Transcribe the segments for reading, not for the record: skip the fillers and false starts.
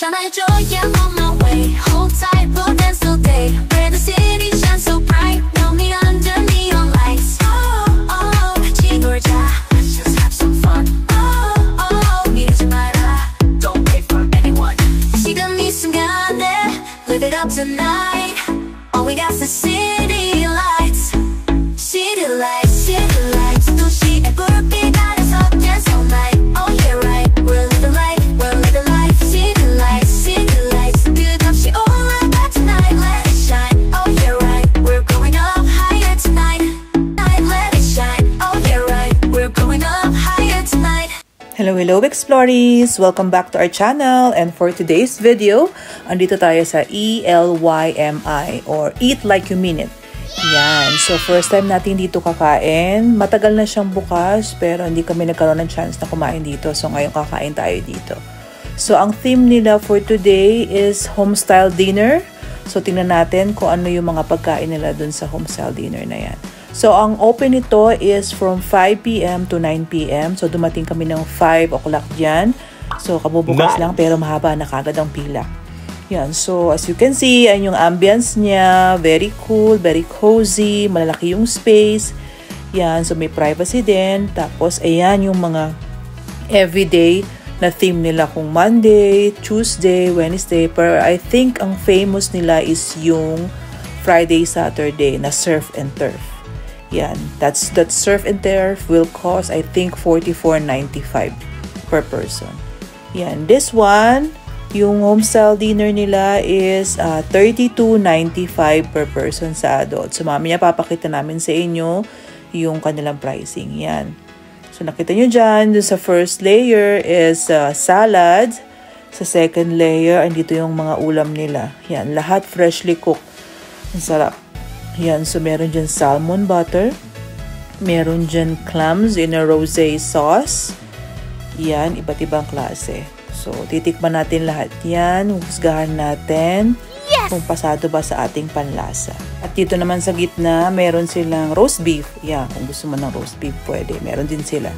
전화해줘, yeah, I'm on my way. Hold tight, we'll dance all day. Where the city shines so bright. Know me under neon lights. Oh, oh, 같이 놀자. Let's just have some fun. Oh, oh, 미루지 마라. Don't wait for anyone. 지금 이 순간에 live it up tonight. All we got's the city lights. City lights, city lights. 도시의 불빛 아래서 dance all night. Oh yeah, right. We're living life, we're living life. City lights, city lights. 끝없이 올라가 tonight. Let it shine. Oh yeah, right. We're going up higher tonight. Let it shine. Oh yeah, right. We're going up higher tonight. Hello Explorees! Welcome back to our channel, and for today's video, andito tayo sa ELYMI or Eat Like You Mean It. Yan. So, first time natin dito kakain. Matagal na siyang bukas, pero hindi kami nagkaroon ng chance na kumain dito. So, ngayon kakain tayo dito. So, ang theme nila for today is homestyle dinner. So, tingnan natin kung ano yung mga pagkain nila dun sa homestyle dinner na yan. So, ang open nito is from 5 p.m. to 9 p.m. So, dumating kami ng 5 o'clock dyan. So, kabubukas lang pero mahaba na kagad ang pila. Yan. So, as you can see, yan yung ambience niya. Very cool, very cozy. Malalaki yung space. Yan. So, may privacy din. Tapos, ayan yung mga everyday na theme nila kung Monday, Tuesday, Wednesday. Pero I think ang famous nila is yung Friday, Saturday na surf and turf. Yan. That surf and turf will cost, I think, $44.95 per person. Yan. This one, yung homestyle dinner nila is $32.95 per person sa adult. So, mamaya papakita namin sa inyo yung kanilang pricing. Yan. So, nakita nyo dyan, dun sa first layer is salad. Sa second layer, andito yung mga ulam nila. Yan. Lahat freshly cooked. Ang sarap. Yan. So, meron dyan salmon butter. Meron dyan clams in a rosé sauce. Yan. Iba't ibang klase. So, titikman natin lahat yan. Husgahan natin kung pasado ba sa ating panlasa. At dito naman sa gitna, meron silang roast beef. Yan. Kung gusto mo ng roast beef, pwede. Meron din sila.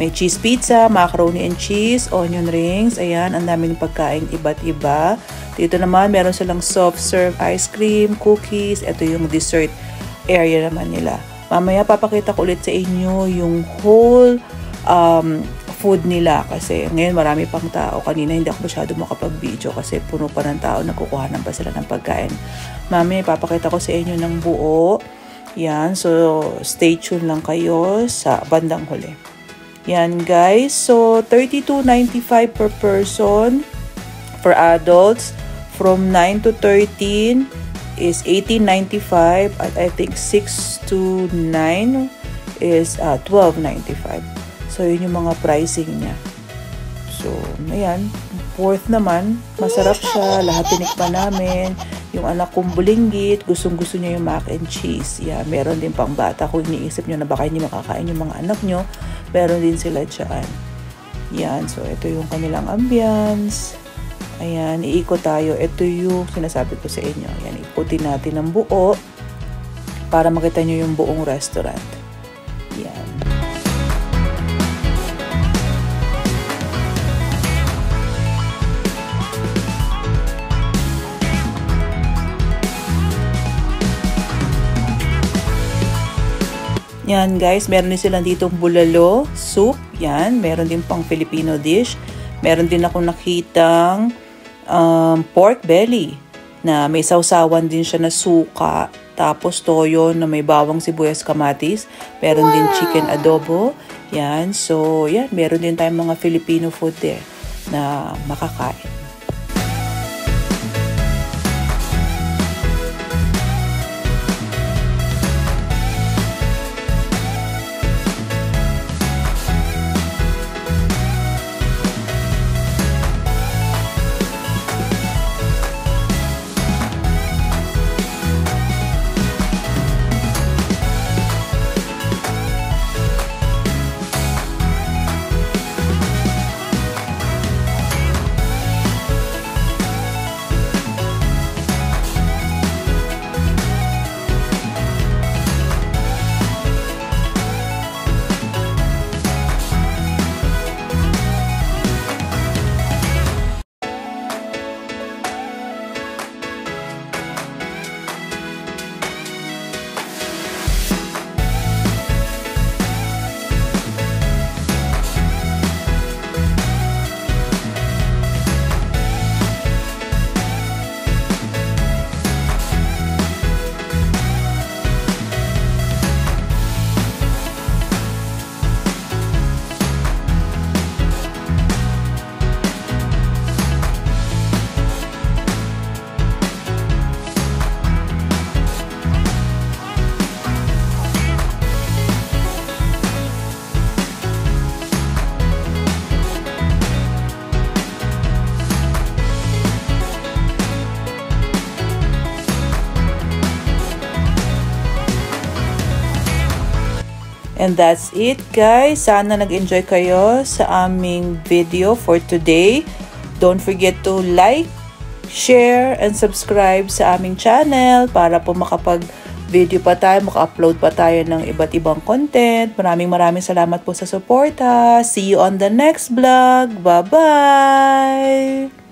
May cheese pizza, macaroni and cheese, onion rings. Ayan. Ang daming pagkain iba't iba. Dito naman, meron silang soft serve ice cream, cookies. Ito yung dessert area naman nila. Mamaya, papakita ko ulit sa inyo yung whole food nila. Kasi ngayon, marami pang tao. Kanina, hindi ako masyado makapag-video kasi puno pa ng tao. Nagkukuhanan pa sila ng pagkain. Mamaya, papakita ko sa inyo ng buo. Yan. So, stay tuned lang kayo sa bandang huli. Yan, guys. So, $32.95 per person for adults. From 9 to 13 is $18.95 at I think 6 to 9 is $12.95. So, yun yung mga pricing niya. So, ayan. Worth naman. Masarap siya. Lahat tinikman namin. Yung anak kong bulinggit, gustong-gusto niya yung mac and cheese. Yeah, meron din pang bata. Kung iniisip nyo na baka hindi makakain yung mga anak nyo, meron din sila dyan. Yan. So, ito yung kanilang ambience. Ayan, iikot tayo. Ito yung sinasabi ko sa inyo. Ayan, ikutin natin ng buo para makita nyo yung buong restaurant. Ayan. Yan guys, meron din silang ditong bulalo, soup. Yan, meron din pang Filipino dish. Meron din akong nakitang pork belly na may sausawan din siya na suka, tapos toyo na may bawang, sibuyas, kamatis. Meron din chicken adobo. Yan. So, yan. Meron din tayong mga Filipino food there na makakain. And that's it guys. Sana nag-enjoy kayo sa aming video for today. Don't forget to like, share, and subscribe sa aming channel para po makapag-video pa tayo, maka-upload pa tayo ng iba't ibang content. Maraming salamat po sa suporta. See you on the next vlog. Bye-bye!